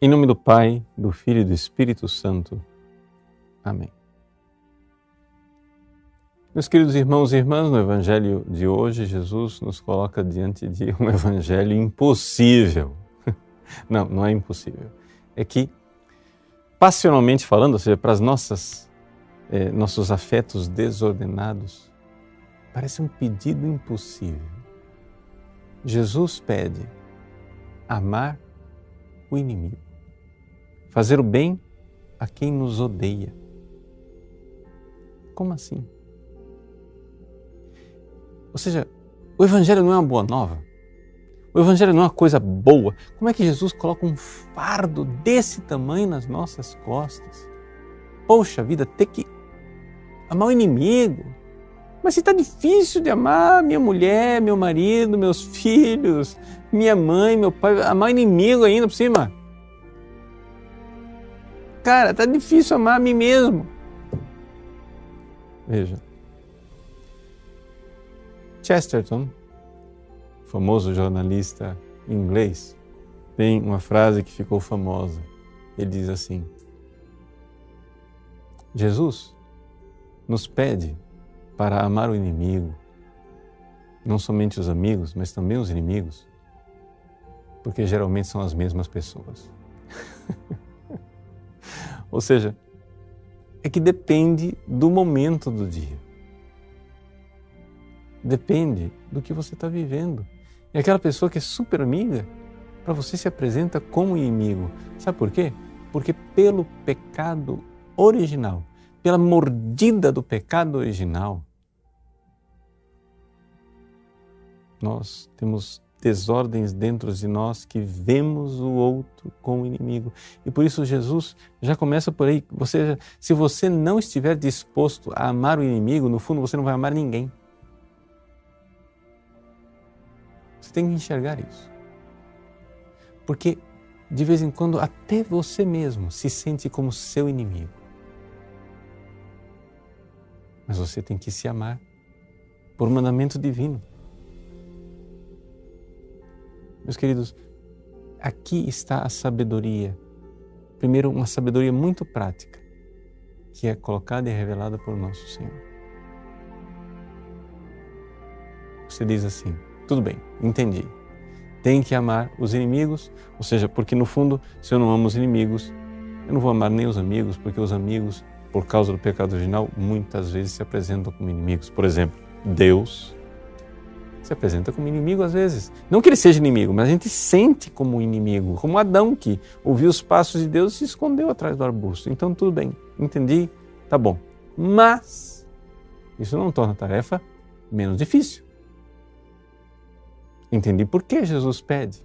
Em nome do Pai, do Filho e do Espírito Santo. Amém. Meus queridos irmãos e irmãs, no Evangelho de hoje, Jesus nos coloca diante de um Evangelho impossível. Não, não é impossível. É que, passionalmente falando, ou seja, para as nossos afetos desordenados, parece um pedido impossível. Jesus pede amar o inimigo, fazer o bem a quem nos odeia. Como assim? Ou seja, o Evangelho não é uma boa nova? O Evangelho não é uma coisa boa? Como é que Jesus coloca um fardo desse tamanho nas nossas costas? Poxa vida, ter que amar o inimigo. Mas se está difícil de amar minha mulher, meu marido, meus filhos, minha mãe, meu pai, amar o inimigo ainda por cima. Cara, está difícil amar a mim mesmo. Veja. Chesterton, famoso jornalista inglês, tem uma frase que ficou famosa. Ele diz assim: Jesus nos pede para amar o inimigo, não somente os amigos, mas também os inimigos, porque geralmente são as mesmas pessoas. Ou seja, é que depende do momento do dia. Depende do que você está vivendo. E aquela pessoa que é super amiga, para você se apresenta como inimigo. Sabe por quê? Porque pelo pecado original, pela mordida do pecado original, nós temos desordens dentro de nós que vemos o outro como inimigo. E por isso Jesus já começa por aí. Se você não estiver disposto a amar o inimigo, no fundo você não vai amar ninguém. Você tem que enxergar isso. Porque de vez em quando até você mesmo se sente como seu inimigo. Mas você tem que se amar por mandamento divino. Meus queridos, aqui está a sabedoria. Primeiro, uma sabedoria muito prática, que é colocada e revelada por nosso Senhor. Você diz assim: tudo bem, entendi. Tem que amar os inimigos, ou seja, porque no fundo, se eu não amo os inimigos, eu não vou amar nem os amigos, porque os amigos, por causa do pecado original, muitas vezes se apresentam como inimigos. Por exemplo, Deus se apresenta como inimigo às vezes. Não que ele seja inimigo, mas a gente sente como inimigo, como Adão, que ouviu os passos de Deus e se escondeu atrás do arbusto. Então tudo bem, entendi, tá bom. Mas isso não torna a tarefa menos difícil. Entendi por que Jesus pede,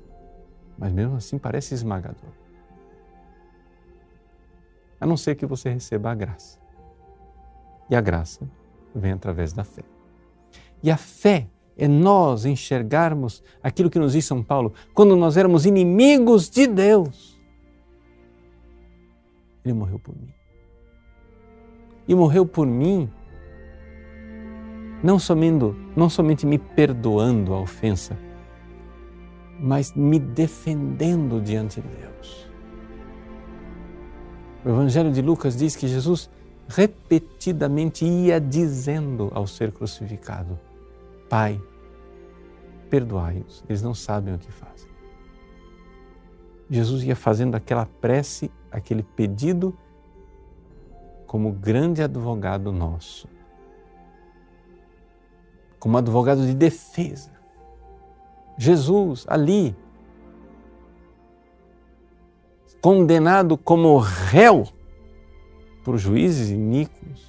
mas mesmo assim parece esmagador. A não ser que você receba a graça. E a graça vem através da fé. E a fé é nós enxergarmos aquilo que nos diz São Paulo, quando nós éramos inimigos de Deus. Ele morreu por mim. E morreu por mim não somente me perdoando a ofensa, mas me defendendo diante de Deus. O Evangelho de Lucas diz que Jesus repetidamente ia dizendo ao ser crucificado: Pai, perdoai-os, eles não sabem o que fazem. Jesus ia fazendo aquela prece, aquele pedido, como grande advogado nosso, como advogado de defesa. Jesus, ali, condenado como réu por juízes iníquos,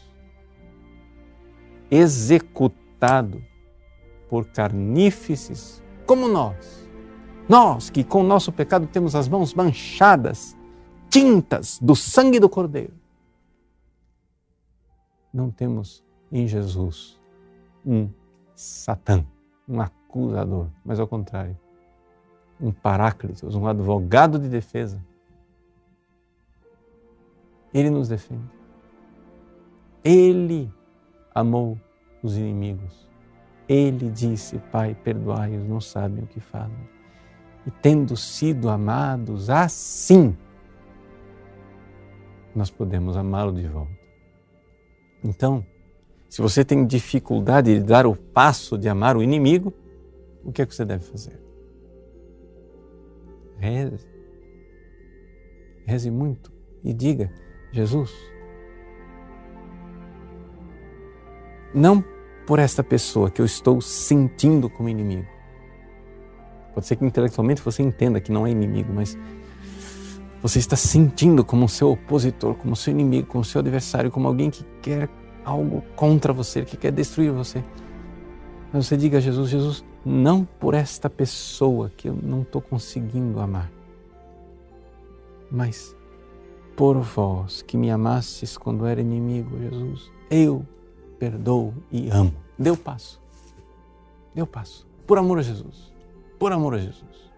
executado por carnífices como nós que com o nosso pecado temos as mãos manchadas, tintas do sangue do Cordeiro, não temos em Jesus um Satã, um acusador, mas ao contrário, um Paráclitos, um advogado de defesa. Ele nos defende. Ele amou os inimigos. Ele disse: Pai, perdoai-os, não sabem o que fazem. E tendo sido amados assim, nós podemos amá-lo de volta. Então, se você tem dificuldade de dar o passo de amar o inimigo, o que é que você deve fazer? Reze. Reze muito e diga: Jesus, não por esta pessoa que eu estou sentindo como inimigo. Pode ser que intelectualmente você entenda que não é inimigo, mas você está sentindo como seu opositor, como seu inimigo, como seu adversário, como alguém que quer algo contra você, que quer destruir você. Mas você diga a Jesus: Jesus, não por esta pessoa que eu não estou conseguindo amar, mas por vós que me amastes quando era inimigo, Jesus, eu perdoo e amo. Dê o passo. Dê o passo. Por amor a Jesus. Por amor a Jesus.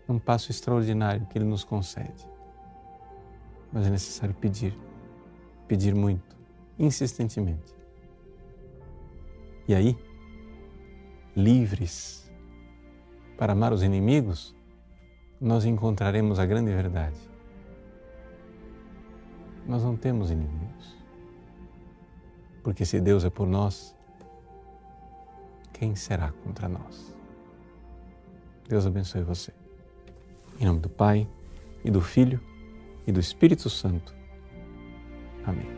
É um passo extraordinário que Ele nos concede. Mas é necessário pedir. Pedir muito. Insistentemente. E aí, livres para amar os inimigos, nós encontraremos a grande verdade. Nós não temos inimigos. Porque se Deus é por nós, quem será contra nós? Deus abençoe você. Em nome do Pai, e do Filho, e do Espírito Santo. Amém.